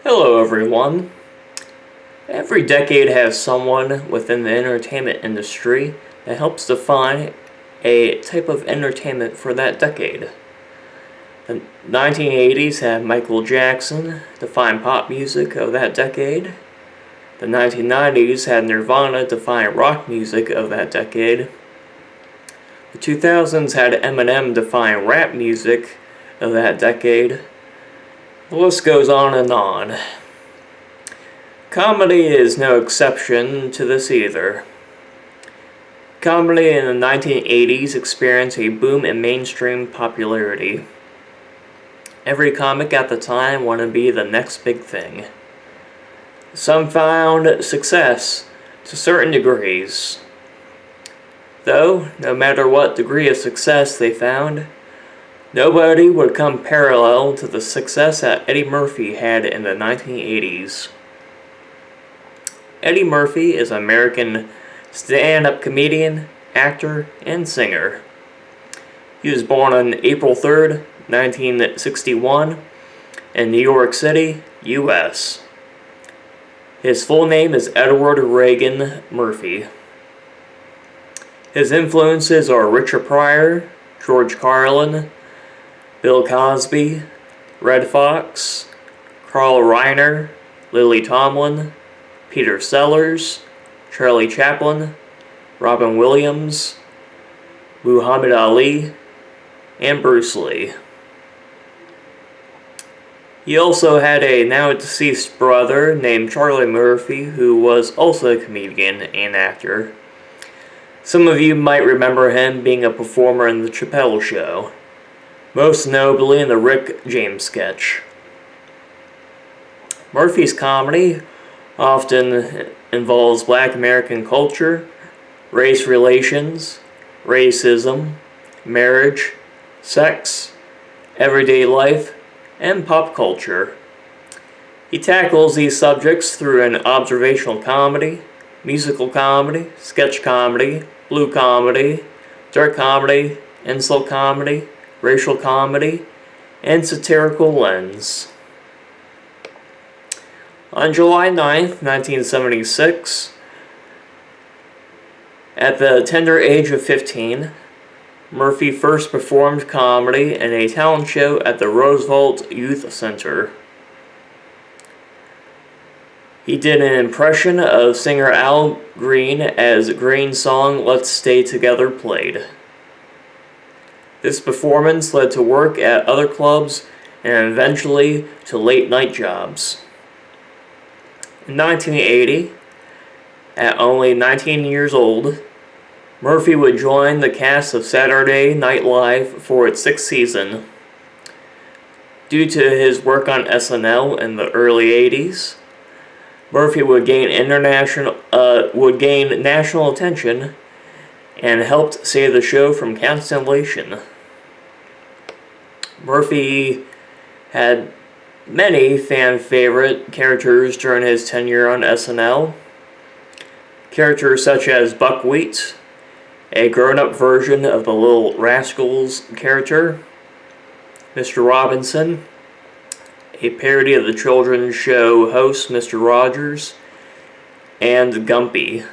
Hello everyone. Every decade has someone within the entertainment industry that helps define a type of entertainment for that decade. The 1980s had Michael Jackson define pop music of that decade. The 1990s had Nirvana define rock music of that decade. The 2000s had Eminem define rap music of that decade. The list goes on and on. Comedy is no exception to this either. Comedy in the 1980s experienced a boom in mainstream popularity. Every comic at the time wanted to be the next big thing. Some found success to certain degrees. Though, no matter what degree of success they found, nobody would come parallel to the success that Eddie Murphy had in the 1980s. Eddie Murphy is an American stand-up comedian, actor, and singer. He was born on April 3rd, 1961, in New York City, U.S. His full name is Edward Reagan Murphy. His influences are Richard Pryor, George Carlin, Bill Cosby, Redd Foxx, Carl Reiner, Lily Tomlin, Peter Sellers, Charlie Chaplin, Robin Williams, Muhammad Ali, and Bruce Lee. He also had a now deceased brother named Charlie Murphy, who was also a comedian and actor. Some of you might remember him being a performer in The Chappelle Show, most notably in the Rick James sketch. Murphy's comedy often involves Black American culture, race relations, racism, marriage, sex, everyday life, and pop culture. He tackles these subjects through an observational comedy, musical comedy, sketch comedy, blue comedy, dark comedy, insult comedy, racial comedy, and satirical lens. On July 9th, 1976, at the tender age of 15, Murphy first performed comedy in a talent show at the Roosevelt Youth Center. He did an impression of singer Al Green as Green's song "Let's Stay Together" played. This performance led to work at other clubs and eventually to late-night jobs. In 1980, at only 19 years old, Murphy would join the cast of Saturday Night Live for its 6th season. Due to his work on SNL in the early 80s, Murphy would gain national attention and helped save the show from cancellation. Murphy had many fan-favorite characters during his tenure on SNL. Characters such as Buckwheat, a grown-up version of the Little Rascals character, Mr. Robinson, a parody of the children's show host Mr. Rogers, and Gumpy,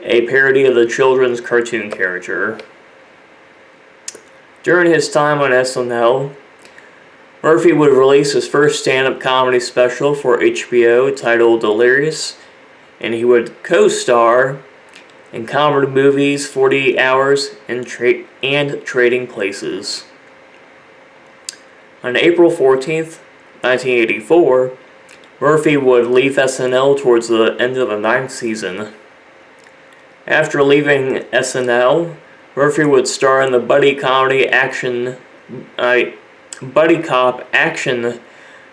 a parody of the children's cartoon character. During his time on SNL, Murphy would release his first stand-up comedy special for HBO titled Delirious, and he would co-star in comedy movies 48 Hours and Trading Places. On April 14th, 1984, Murphy would leave SNL towards the end of the 9th season. After leaving SNL, Murphy would star in the buddy cop action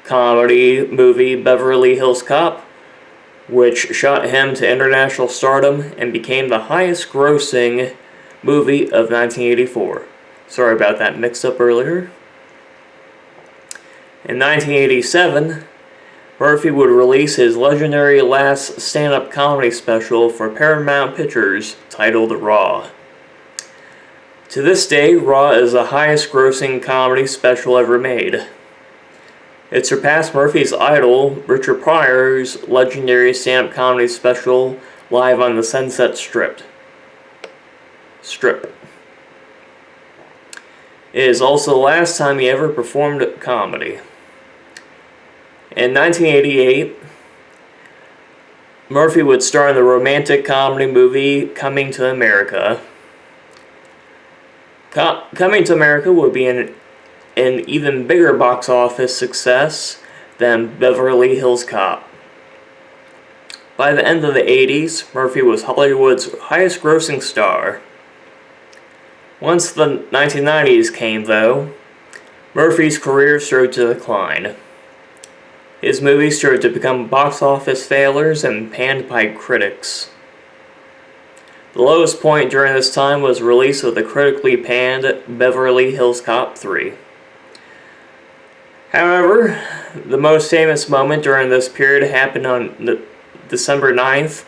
comedy movie Beverly Hills Cop, which shot him to international stardom and became the highest grossing movie of 1984. Sorry about that mix-up earlier. In 1987, Murphy would release his legendary last stand-up comedy special for Paramount Pictures titled Raw. To this day, Raw is the highest grossing comedy special ever made. It surpassed Murphy's idol, Richard Pryor's legendary stand-up comedy special, Live on the Sunset Strip. It is also the last time he ever performed comedy. In 1988, Murphy would star in the romantic comedy movie Coming to America. Coming to America would be an even bigger box office success than Beverly Hills Cop. By the end of the 80s, Murphy was Hollywood's highest grossing star. Once the 1990s came, though, Murphy's career started to decline. His movies started to become box office failures and panned by critics. The lowest point during this time was the release of the critically panned Beverly Hills Cop 3. However, the most famous moment during this period happened on December 9th,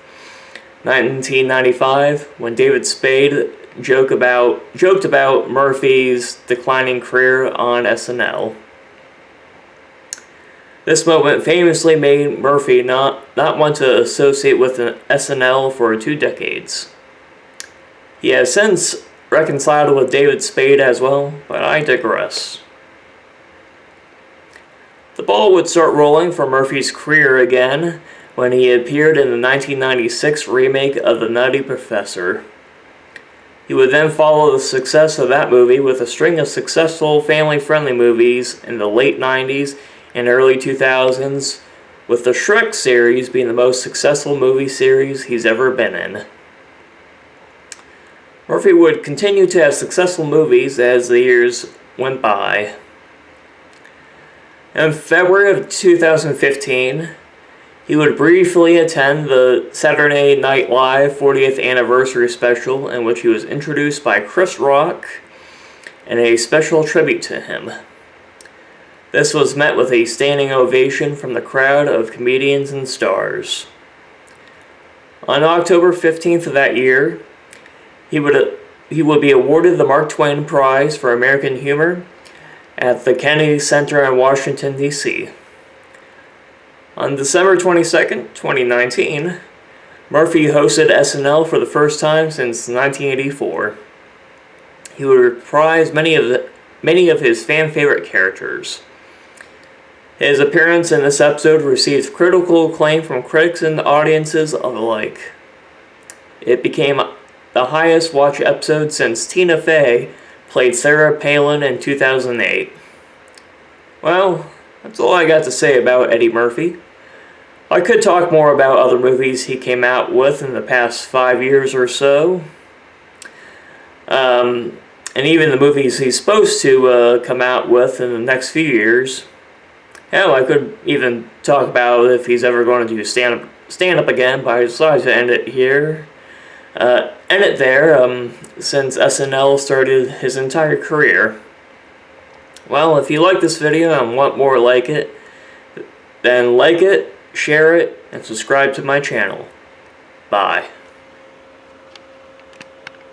1995, when David Spade joked about Murphy's declining career on SNL. This moment famously made Murphy not want to associate with an SNL for 2 decades. He has since reconciled with David Spade as well, but I digress. The ball would start rolling for Murphy's career again when he appeared in the 1996 remake of The Nutty Professor. He would then follow the success of that movie with a string of successful family-friendly movies in the late 90s and early 2000s, with the Shrek series being the most successful movie series he's ever been in. Murphy would continue to have successful movies as the years went by. In February of 2015, he would briefly attend the Saturday Night Live 40th Anniversary Special, in which he was introduced by Chris Rock in a special tribute to him. This was met with a standing ovation from the crowd of comedians and stars. On October 15th of that year, he would be awarded the Mark Twain Prize for American Humor at the Kennedy Center in Washington, D.C. On December 22nd, 2019, Murphy hosted SNL for the first time since 1984. He would reprise many of his fan-favorite characters. His appearance in this episode received critical acclaim from critics and audiences alike. It became the highest watched episode since Tina Fey played Sarah Palin in 2008. Well, that's all I got to say about Eddie Murphy. I could talk more about other movies he came out with in the past 5 years or so. And even the movies he's supposed to come out with in the next few years. Hell, I could even talk about if he's ever going to do stand-up again, but I decided to end it here. End it there, since SNL started his entire career. Well, if you like this video and want more like it, then like it, share it, and subscribe to my channel. Bye.